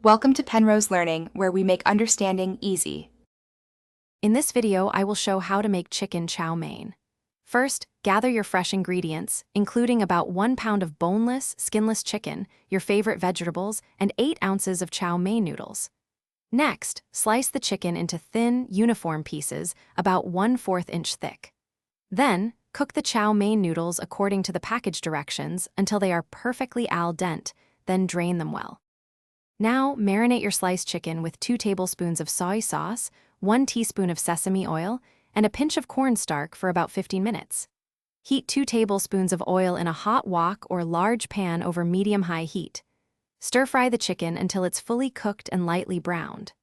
Welcome to Penrose Learning, where we make understanding easy. In this video, I will show how to make chicken chow mein. First, gather your fresh ingredients, including about 1 pound of boneless, skinless chicken, your favorite vegetables, and 8 ounces of chow mein noodles. Next, slice the chicken into thin, uniform pieces about 1/4 inch thick. Then, cook the chow mein noodles according to the package directions until they are perfectly al dente, then drain them well. Now, marinate your sliced chicken with 2 tablespoons of soy sauce, 1 teaspoon of sesame oil, and a pinch of cornstarch for about 15 minutes. Heat 2 tablespoons of oil in a hot wok or large pan over medium-high heat. Stir-fry the chicken until it's fully cooked and lightly browned.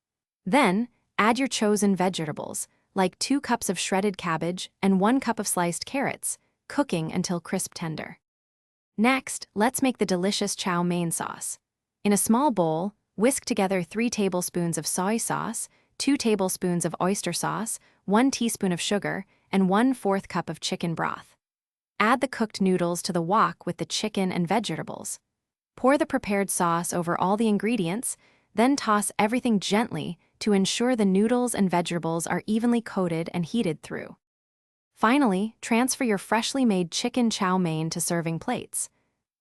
Then, add your chosen vegetables, like 2 cups of shredded cabbage and 1 cup of sliced carrots, cooking until crisp tender. Next, let's make the delicious chow mein sauce. In a small bowl, whisk together 3 tablespoons of soy sauce, 2 tablespoons of oyster sauce, 1 teaspoon of sugar, and 1/4 cup of chicken broth. Add the cooked noodles to the wok with the chicken and vegetables. Pour the prepared sauce over all the ingredients, then toss everything gently to ensure the noodles and vegetables are evenly coated and heated through. Finally, transfer your freshly made chicken chow mein to serving plates.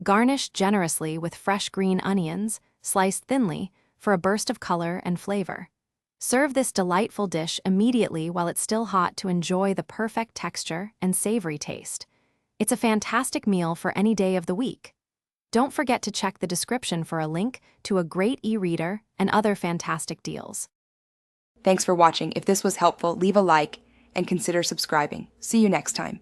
Garnish generously with fresh green onions, sliced thinly, for a burst of color and flavor. Serve this delightful dish immediately while it's still hot to enjoy the perfect texture and savory taste. It's a fantastic meal for any day of the week. Don't forget to check the description for a link to a great e-reader and other fantastic deals. Thanks for watching. If this was helpful, leave a like and consider subscribing. See you next time.